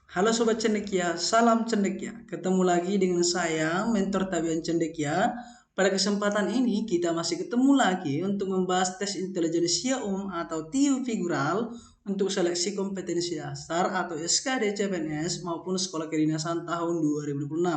Halo Sobat Cendekia, salam Cendekia. Ketemu lagi dengan saya, Mentor Tabian Cendekia. Pada kesempatan ini kita masih ketemu lagi untuk membahas tes intelijensia umum atau TIU figural untuk seleksi kompetensi dasar atau SKD CPNS maupun sekolah kedinasan tahun 2026.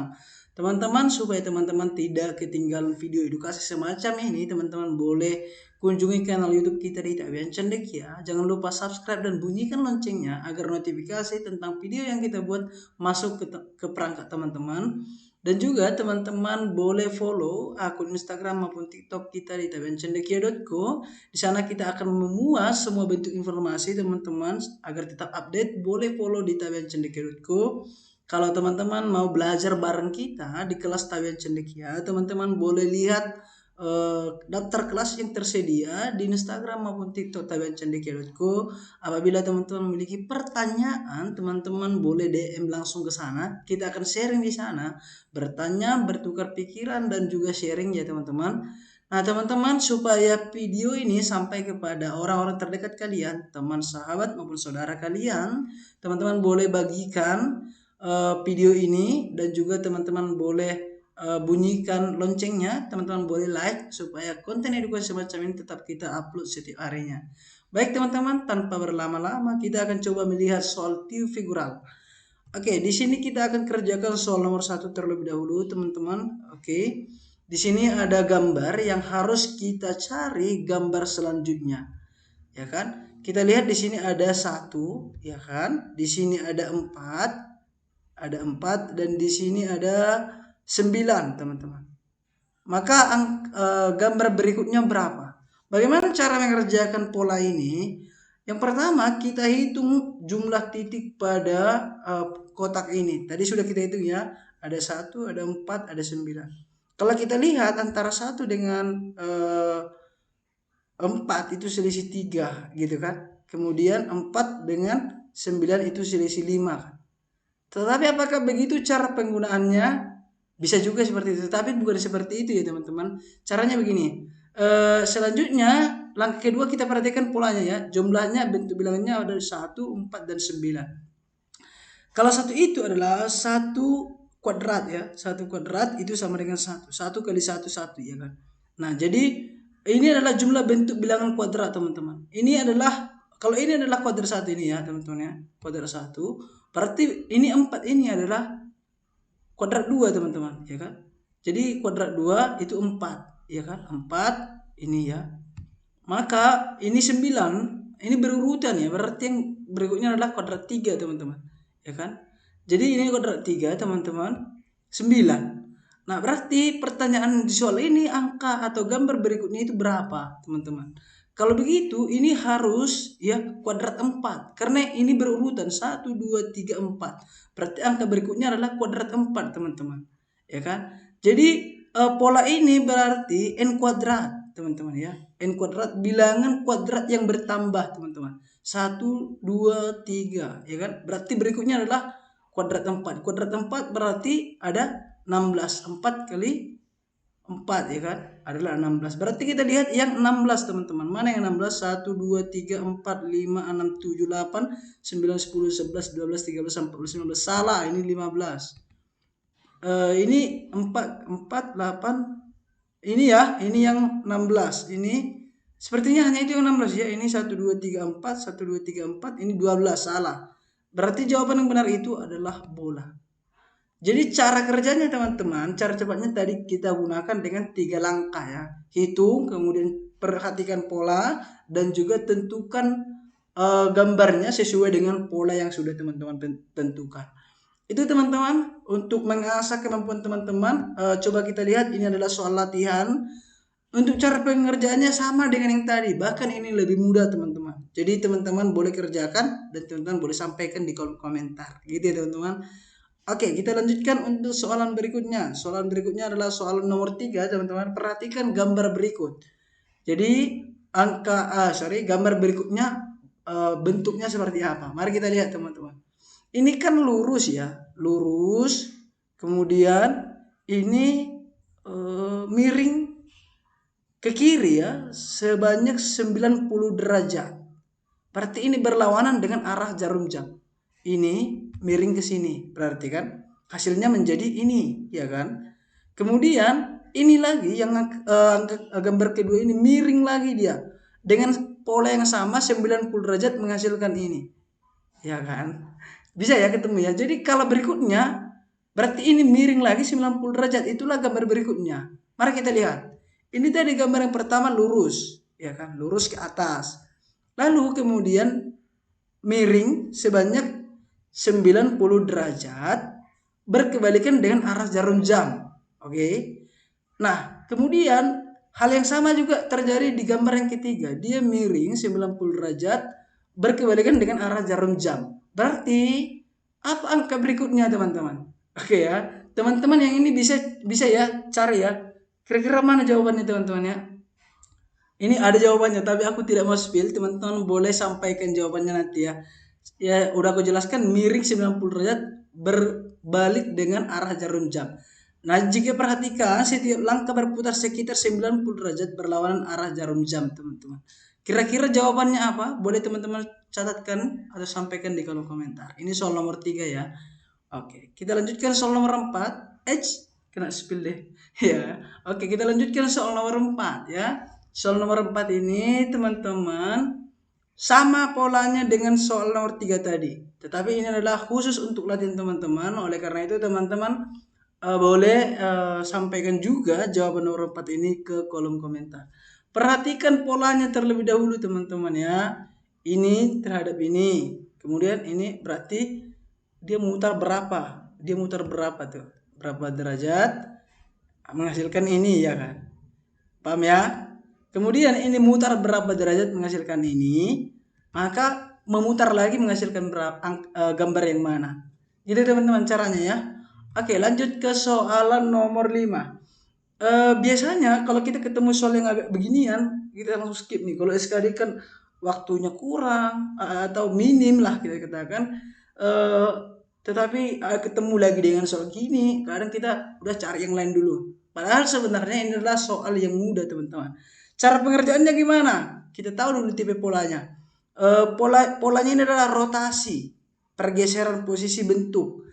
Teman-teman, supaya teman-teman tidak ketinggalan video edukasi semacam ini, teman-teman boleh kunjungi kanal YouTube kita di Tabian Cendekia. Jangan lupa subscribe dan bunyikan loncengnya agar notifikasi tentang video yang kita buat masuk ke perangkat teman-teman. Dan juga teman-teman boleh follow akun Instagram maupun TikTok kita di tabiancendekia.co. Di sana kita akan memuat semua bentuk informasi teman-teman agar tetap update. Boleh follow di tabiancendekia.co. Kalau teman-teman mau belajar bareng kita di kelas Tabian Cendekia, teman-teman boleh lihat daftar kelas yang tersedia di Instagram maupun TikTok tabiancendekia.co. Apabila teman-teman memiliki pertanyaan, teman-teman boleh DM langsung ke sana. Kita akan sharing di sana, bertanya, bertukar pikiran dan juga sharing ya teman-teman. Nah teman-teman, supaya video ini sampai kepada orang-orang terdekat kalian, teman, sahabat maupun saudara kalian, teman-teman boleh bagikan video ini dan juga teman-teman boleh bunyikan loncengnya, teman-teman boleh like supaya konten edukasi semacam ini tetap kita upload setiap harinya. Baik teman-teman, tanpa berlama-lama kita akan coba melihat soal TIU figural. Oke, di sini kita akan kerjakan soal nomor 1 terlebih dahulu teman-teman. Oke, di sini ada gambar yang harus kita cari gambar selanjutnya, ya kan? Kita lihat di sini ada 1, ya kan? Di sini ada 4, dan di sini ada 9, teman-teman. Maka gambar berikutnya berapa? Bagaimana cara mengerjakan pola ini? Yang pertama kita hitung jumlah titik pada kotak ini. Tadi sudah kita hitung ya. Ada 1, ada 4, ada 9. Kalau kita lihat antara 1 dengan 4 itu selisih 3 gitu kan. Kemudian 4 dengan 9 itu selisih 5 kan. Tetapi apakah begitu cara penggunaannya? Bisa juga seperti itu, tapi bukan seperti itu ya teman-teman. Caranya begini. Selanjutnya langkah kedua kita perhatikan polanya ya. Jumlahnya, bentuk bilangannya ada 1, 4 dan 9. Kalau 1 itu adalah 1 kuadrat ya. 1 kuadrat itu sama dengan 1. 1 kali 1 1 ya kan. Nah, jadi ini adalah jumlah bentuk bilangan kuadrat teman-teman. Ini adalah, kalau ini adalah kuadrat 1 ini ya teman-teman ya. Kuadrat 1. Berarti ini 4 ini adalah kuadrat 2 teman-teman ya kan. Jadi kuadrat 2 itu 4 ya kan. 4 ini ya. Maka ini 9, ini berurutan ya. Berarti yang berikutnya adalah kuadrat 3 teman-teman ya kan. Jadi ini kuadrat 3 teman-teman, 9. Nah berarti pertanyaan di soal ini angka atau gambar berikutnya itu berapa teman-teman. Kalau begitu ini harus ya kuadrat 4. Karena ini berurutan 1, 2, 3, 4. Berarti angka berikutnya adalah kuadrat 4 teman-teman. Ya kan. Jadi pola ini berarti n kuadrat teman-teman ya. N kuadrat bilangan kuadrat yang bertambah teman-teman. 1, 2, 3 ya kan. Berarti berikutnya adalah kuadrat 4. Kuadrat 4 berarti ada 16. 4 kali 4 ya kan adalah 16. Berarti kita lihat yang 16 teman-teman. Mana yang 16? 1, 2, 3, 4, 5, 6, 7, 8, 9, 10, 11, 12, 13, 14, 15. Salah, ini 15. Ini 4, 4, 8. Ini ya, ini yang 16. Ini sepertinya hanya itu yang 16 ya. Ini 1, 2, 3, 4, 1, 2, 3, 4. Ini 12, salah. Berarti jawaban yang benar itu adalah bola. Jadi cara kerjanya teman-teman, cara cepatnya tadi kita gunakan dengan 3 langkah ya. Hitung, kemudian perhatikan pola, dan juga tentukan gambarnya sesuai dengan pola yang sudah teman-teman tentukan. Itu teman-teman, untuk mengasah kemampuan teman-teman, coba kita lihat ini adalah soal latihan. Untuk cara pengerjaannya sama dengan yang tadi, bahkan ini lebih mudah teman-teman. Jadi teman-teman boleh kerjakan dan teman-teman boleh sampaikan di kolom komentar. Gitu ya teman-teman. Oke, kita lanjutkan untuk soalan berikutnya. Soalan berikutnya adalah soalan nomor 3, teman-teman. Perhatikan gambar berikut. Jadi gambar berikutnya bentuknya seperti apa? Mari kita lihat teman-teman. Ini kan lurus ya, lurus. Kemudian ini miring ke kiri ya, sebanyak 90 derajat. Berarti ini berlawanan dengan arah jarum jam. ini miring ke sini, berarti kan hasilnya menjadi ini, ya kan? Kemudian ini lagi yang gambar kedua ini miring lagi dia dengan pola yang sama 90 derajat menghasilkan ini, ya kan? Bisa ya ketemu ya. Jadi kalau berikutnya berarti ini miring lagi 90 derajat, itulah gambar berikutnya. Mari kita lihat. Ini tadi gambar yang pertama lurus, ya kan? Lurus ke atas. Lalu kemudian miring sebanyak 90 derajat berkebalikan dengan arah jarum jam. Oke. Nah, kemudian hal yang sama juga terjadi di gambar yang ketiga. Dia miring 90 derajat berkebalikan dengan arah jarum jam. Berarti apa angka berikutnya, teman-teman? Oke ya. Teman-teman yang ini bisa ya cari ya. Kira-kira mana jawabannya, teman-teman ya? Ini ada jawabannya, tapi aku tidak mau spill. Teman-teman boleh sampaikan jawabannya nanti ya. Ya, udah aku jelaskan miring 90 derajat berbalik dengan arah jarum jam. Nah, jika perhatikan setiap langkah berputar sekitar 90 derajat berlawanan arah jarum jam, teman-teman. Kira-kira jawabannya apa? Boleh teman-teman catatkan atau sampaikan di kolom komentar. Ini soal nomor 3 ya. Oke, kita lanjutkan soal nomor 4. Kena spill deh. Ya. Oke, kita lanjutkan soal nomor 4 ya. Soal nomor 4 ini, teman-teman, sama polanya dengan soal nomor 3 tadi. Tetapi ini adalah khusus untuk latihan teman-teman. Oleh karena itu teman-teman boleh sampaikan juga jawaban nomor 4 ini ke kolom komentar. Perhatikan polanya terlebih dahulu, teman-teman ya. Ini terhadap ini. Kemudian ini berarti dia mutar berapa? Dia mutar berapa tuh? Berapa derajat? Menghasilkan ini, ya kan? Paham ya? Kemudian ini mutar berapa derajat menghasilkan ini, maka memutar lagi menghasilkan gambar yang mana. Jadi teman-teman caranya ya. Oke, lanjut ke soalan nomor 5. Biasanya kalau kita ketemu soal yang agak beginian, kita langsung skip nih. Kalau SKD kan waktunya kurang atau minim lah kita katakan. Tetapi ketemu lagi dengan soal gini, kadang kita udah cari yang lain dulu. Padahal sebenarnya ini adalah soal yang mudah, teman-teman. Cara pengerjaannya gimana? Kita tahu dulu tipe polanya. Polanya ini adalah rotasi, pergeseran posisi bentuk.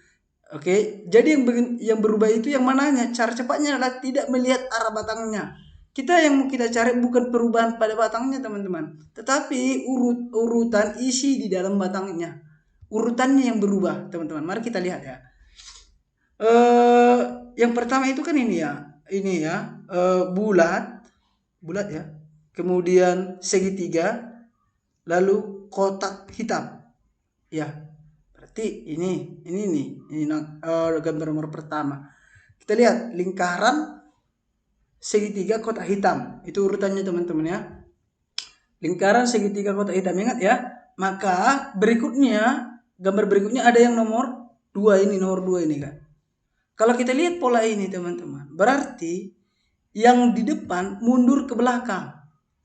Oke, jadi yang berubah itu yang mananya? Cara cepatnya adalah tidak melihat arah batangnya. Yang kita cari bukan perubahan pada batangnya, teman-teman, tetapi urutan isi di dalam batangnya. Urutannya yang berubah, teman-teman. Mari kita lihat ya. Yang pertama itu kan ini ya, bulat ya. Kemudian segitiga, lalu kotak hitam. Ya. Berarti ini gambar nomor pertama. Kita lihat lingkaran, segitiga, kotak hitam. Itu urutannya, teman-teman ya. Lingkaran, segitiga, kotak hitam. Ingat ya. Maka berikutnya, gambar berikutnya ada yang nomor 2 ini, kan. Kalau kita lihat pola ini, teman-teman, berarti yang di depan mundur ke belakang.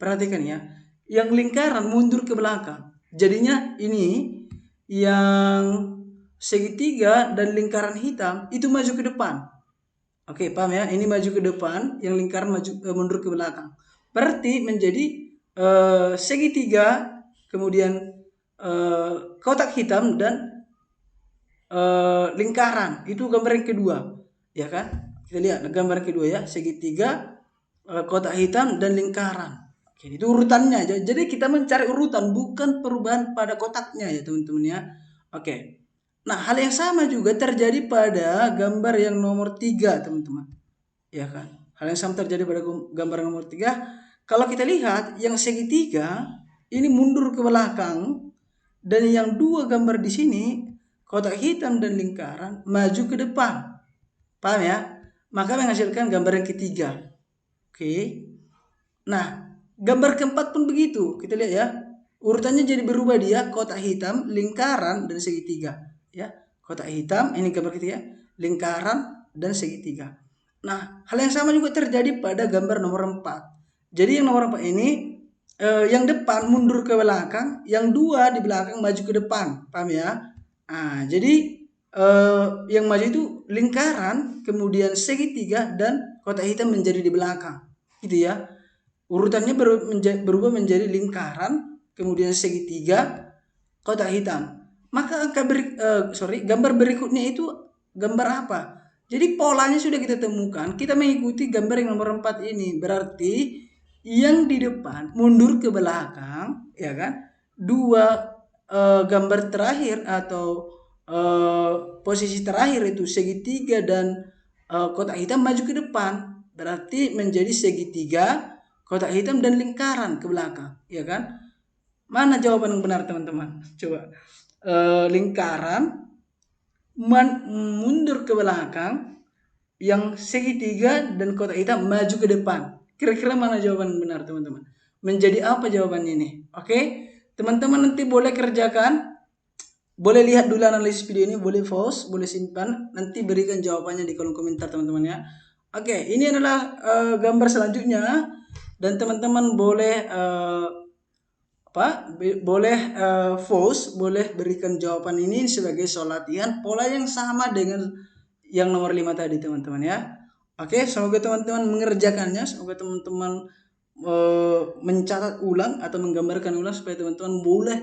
Perhatikan ya. Yang lingkaran mundur ke belakang. Jadinya ini yang segitiga dan lingkaran hitam itu maju ke depan. Oke, paham ya? Ini maju ke depan, yang lingkaran mundur ke belakang. Berarti menjadi segitiga, kemudian kotak hitam dan lingkaran. Itu gambar yang kedua, ya kan? Kita lihat gambar kedua ya, segitiga, kotak hitam dan lingkaran. Oke, itu urutannya. Jadi kita mencari urutan, bukan perubahan pada kotaknya ya, teman-teman ya. Oke. Nah, hal yang sama juga terjadi pada gambar yang nomor 3, teman-teman. Ya kan? Hal yang sama terjadi pada gambar nomor 3. Kalau kita lihat yang segitiga ini mundur ke belakang, dan yang 2 gambar di sini, kotak hitam dan lingkaran, maju ke depan. Paham ya? Maka menghasilkan gambar yang ketiga. Oke. Nah, gambar keempat pun begitu. Kita lihat ya. Urutannya jadi berubah dia, kotak hitam, lingkaran, dan segitiga. Ya, kotak hitam, ini gambar ketiga, lingkaran, dan segitiga. Nah, hal yang sama juga terjadi pada gambar nomor 4. Jadi yang nomor 4 ini, yang depan mundur ke belakang, yang 2 di belakang maju ke depan. Paham ya? Nah, jadi yang maju itu lingkaran, kemudian segitiga, dan kotak hitam menjadi di belakang. Gitu ya. Urutannya berubah menjadi lingkaran, kemudian segitiga, kotak hitam. Maka gambar berikutnya itu gambar apa? Jadi polanya sudah kita temukan, kita mengikuti gambar yang nomor 4 ini. Berarti yang di depan mundur ke belakang, ya kan? Dua gambar terakhir atau posisi terakhir itu segitiga dan kotak hitam maju ke depan. Berarti menjadi segitiga, kotak hitam dan lingkaran ke belakang, ya kan? Mana jawaban yang benar teman-teman? Coba. Lingkaran mundur ke belakang, yang segitiga dan kotak hitam maju ke depan. Kira-kira mana jawaban yang benar teman-teman? Menjadi apa jawabannya ini? Oke, teman-teman nanti boleh kerjakan, boleh lihat dulu analisis video ini, boleh pause, boleh simpan, nanti berikan jawabannya di kolom komentar teman-teman ya. Oke, ini adalah gambar selanjutnya, dan teman-teman boleh boleh pause, boleh berikan jawaban ini sebagai soal latihan, pola yang sama dengan yang nomor 5 tadi teman-teman ya. Oke, semoga teman-teman mengerjakannya, semoga teman-teman mencatat ulang atau menggambarkan ulang supaya teman-teman boleh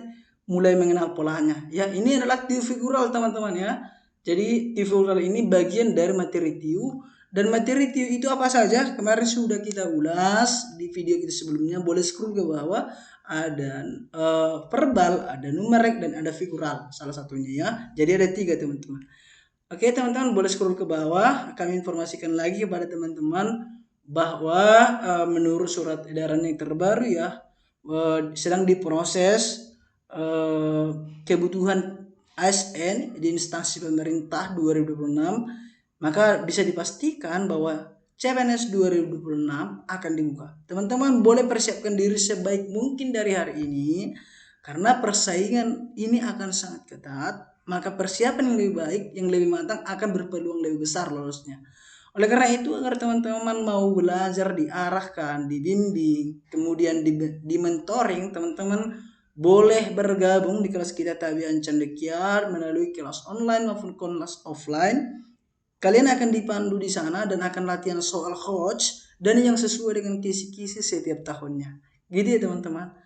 mulai mengenal polanya. Ya, ini adalah TIU figural teman-teman ya. Jadi TIU figural ini bagian dari materi TIU, dan materi TIU itu apa saja? Kemarin sudah kita ulas di video kita sebelumnya. Boleh scroll ke bawah, ada verbal, ada numerik, dan ada figural salah satunya ya. Jadi ada 3 teman-teman. Oke teman-teman, boleh scroll ke bawah. Kami informasikan lagi kepada teman-teman bahwa menurut surat edaran yang terbaru ya, sedang diproses kebutuhan ASN di instansi pemerintah 2026, maka bisa dipastikan bahwa CPNS 2026 akan dibuka. Teman-teman boleh persiapkan diri sebaik mungkin dari hari ini, karena persaingan ini akan sangat ketat. Maka persiapan yang lebih baik, yang lebih matang akan berpeluang lebih besar lolosnya. Oleh karena itu, agar teman-teman mau belajar, diarahkan, dibimbing, kemudian di mentoring, teman-teman boleh bergabung di kelas kita Tabian Cendekiat melalui kelas online maupun kelas offline. Kalian akan dipandu di sana dan akan latihan soal coach dan yang sesuai dengan kisi-kisi setiap tahunnya. Gitu ya teman-teman.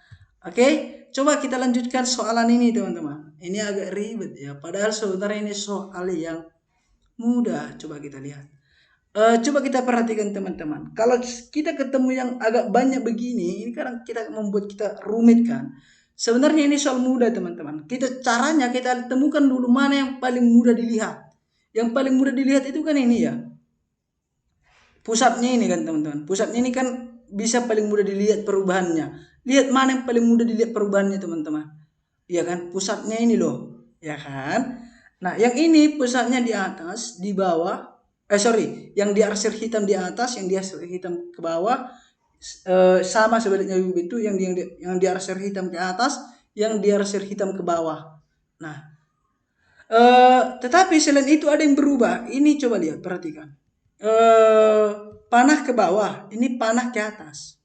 Oke, coba kita lanjutkan soalan ini teman-teman. Ini agak ribet ya, padahal sebenarnya ini soal yang mudah. Coba kita lihat. Coba kita perhatikan teman-teman. Kalau kita ketemu yang agak banyak begini, ini kadang kita membuat kita rumit kan. Sebenarnya ini soal mudah teman-teman. Caranya kita temukan dulu mana yang paling mudah dilihat. Yang paling mudah dilihat itu kan ini ya, pusatnya ini kan teman-teman. Pusatnya ini kan bisa paling mudah dilihat perubahannya. Lihat mana yang paling mudah dilihat perubahannya teman-teman. Ya kan, pusatnya ini loh, ya kan. Nah yang ini pusatnya di atas, di bawah. Yang diarsir hitam di atas, yang diarsir hitam ke bawah. Sama sebaliknya itu, yang diarsir hitam ke atas, yang diarsir hitam ke bawah. Nah, tetapi selain itu ada yang berubah. Ini coba lihat, perhatikan. Panah ke bawah, ini panah ke atas.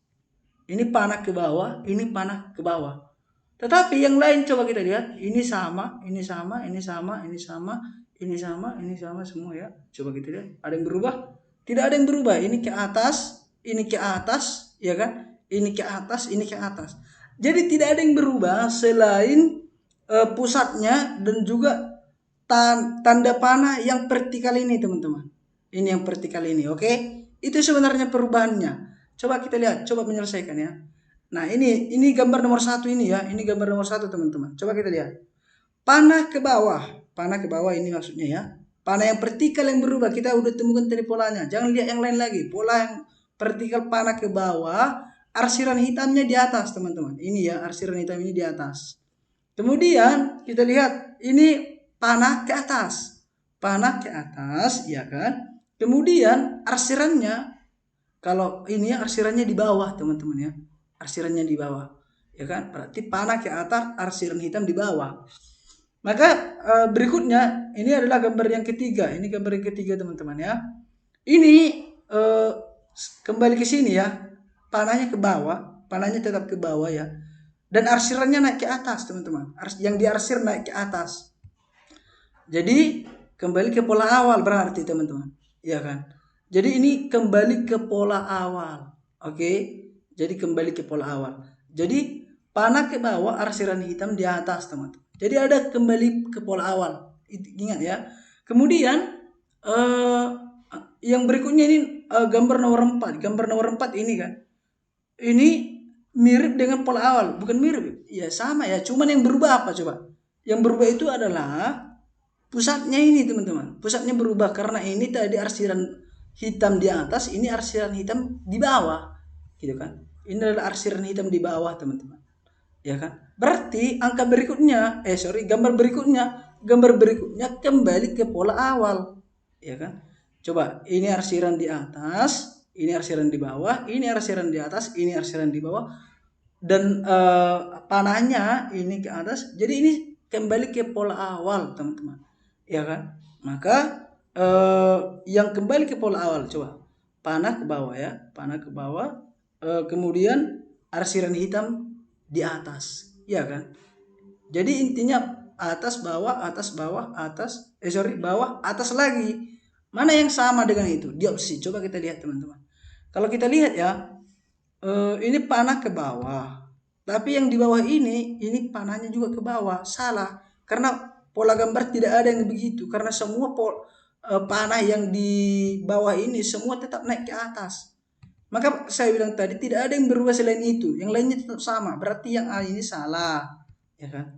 Ini panah ke bawah, ini panah ke bawah. Tetapi yang lain coba kita lihat, ini sama, ini sama, ini sama, ini sama, ini sama, ini sama semua ya. Coba kita lihat, ada yang berubah? Tidak ada yang berubah. Ini ke atas, ini ke atas, ya kan? Ini ke atas, ini ke atas. Jadi tidak ada yang berubah selain pusatnya dan juga tanda panah yang vertikal ini teman-teman. Ini yang vertikal ini, oke? Itu sebenarnya perubahannya. Coba kita lihat, coba menyelesaikan ya. Nah ini gambar nomor 1 ini ya. Ini gambar nomor 1 teman-teman. Coba kita lihat. Panah ke bawah ini maksudnya ya. Panah yang vertikal yang berubah, kita udah temukan tadi polanya. Jangan lihat yang lain lagi. Pola yang vertikal panah ke bawah, arsiran hitamnya di atas teman-teman. Ini ya, arsiran hitam ini di atas. Kemudian kita lihat ini panah ke atas, ya kan. Kemudian arsirannya, kalau ini arsirannya di bawah teman-teman ya, arsirannya di bawah, ya kan. Berarti panah ke atas, arsiran hitam di bawah. Maka berikutnya ini adalah gambar yang ketiga. Ini gambar yang ketiga teman-teman ya. Ini kembali ke sini ya, panahnya ke bawah, panahnya tetap ke bawah ya. Dan arsirannya naik ke atas teman-teman. Yang diarsir naik ke atas. Jadi kembali ke pola awal berarti teman-teman, ya kan? Jadi ini kembali ke pola awal, oke? Jadi kembali ke pola awal. Jadi panah ke bawah, arsiran hitam di atas teman-teman. Jadi ada kembali ke pola awal. Ingat ya. Kemudian yang berikutnya ini gambar nomor 4. Gambar nomor 4 ini kan. Ini mirip dengan pola awal, bukan mirip. Ya sama ya, cuman yang berubah apa coba? Yang berubah itu adalah pusatnya ini teman-teman. Pusatnya berubah karena ini tadi arsiran hitam di atas, ini arsiran hitam di bawah. Gitu kan. Ini adalah arsiran hitam di bawah teman-teman. Ya kan? Berarti angka berikutnya, gambar berikutnya kembali ke pola awal. Ya kan? Coba, ini arsiran di atas, ini arsiran di bawah, ini arsiran di atas, ini arsiran di bawah, dan panahnya ini ke atas. Jadi ini kembali ke pola awal teman-teman, ya kan? Maka yang kembali ke pola awal, coba panah ke bawah ya, panah ke bawah, kemudian arsiran hitam di atas, ya kan? Jadi intinya atas bawah bawah atas lagi. Mana yang sama dengan itu? Diopsi. Coba kita lihat teman-teman. Kalau kita lihat ya, ini panah ke bawah. Tapi yang di bawah ini panahnya juga ke bawah. Salah. Karena pola gambar tidak ada yang begitu. Karena semua panah yang di bawah ini semua tetap naik ke atas. Maka saya bilang tadi tidak ada yang berubah selain itu. Yang lainnya tetap sama. Berarti yang A ini salah. Ya kan?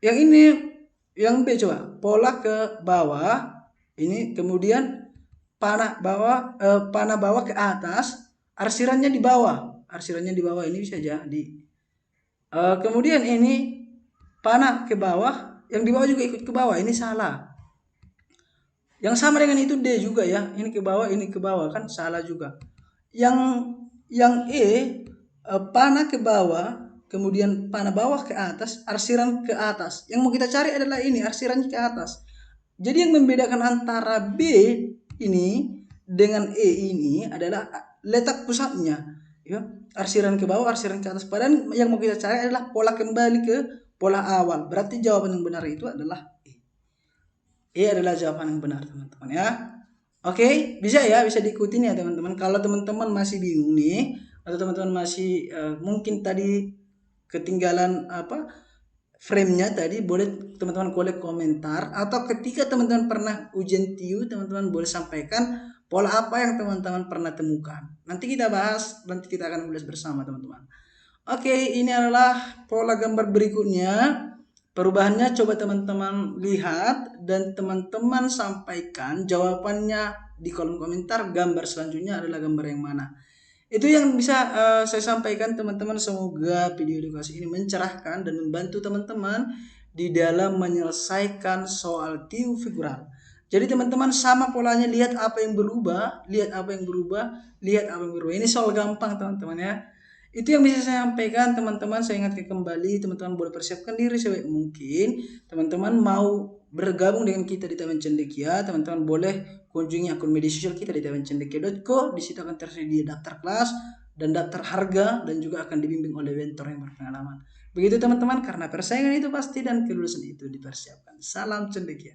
Yang ini, yang B coba. Pola ke bawah. Ini kemudian panah bawah ke atas, arsirannya di bawah. Arsirannya di bawah ini bisa jadi. Kemudian ini panah ke bawah, yang di bawah juga ikut ke bawah. Ini salah. Yang sama dengan itu D juga ya. Ini ke bawah kan salah juga. Yang E, panah ke bawah, kemudian panah bawah ke atas, arsiran ke atas. Yang mau kita cari adalah ini, arsirannya ke atas. Jadi yang membedakan antara B ini dengan E ini adalah letak pusatnya, ya. Arsiran ke bawah, arsiran ke atas. Padahal yang mau kita cari adalah pola kembali ke pola awal. Berarti jawaban yang benar itu adalah E. E adalah jawaban yang benar, teman-teman ya. Oke, bisa diikutin ya teman-teman. Kalau teman-teman masih bingung nih, atau teman-teman masih mungkin tadi ketinggalan frame-nya tadi, boleh teman-teman boleh komentar, atau ketika teman-teman pernah ujian TIU, teman-teman boleh sampaikan pola apa yang teman-teman pernah temukan. Nanti kita bahas, nanti kita akan ulas bersama teman-teman. Oke, ini adalah pola gambar berikutnya. Perubahannya coba teman-teman lihat dan teman-teman sampaikan jawabannya di kolom komentar. Gambar selanjutnya adalah gambar yang mana. Itu yang bisa saya sampaikan teman-teman. Semoga video edukasi ini mencerahkan dan membantu teman-teman di dalam menyelesaikan soal TIU figural. Jadi teman-teman sama polanya, lihat apa yang berubah. Ini soal gampang teman-teman ya. Itu yang bisa saya sampaikan teman-teman. Saya ingatkan kembali, teman-teman boleh persiapkan diri sebaik mungkin. Teman-teman mau bergabung dengan kita di Taman Cendekia, teman-teman boleh kunjungi akun media sosial kita di tamancendekia.co. Di situ akan tersedia daftar kelas dan daftar harga, dan juga akan dibimbing oleh mentor yang berpengalaman. Begitu teman-teman, karena persaingan itu pasti dan kelulusan itu dipersiapkan. Salam Cendekia.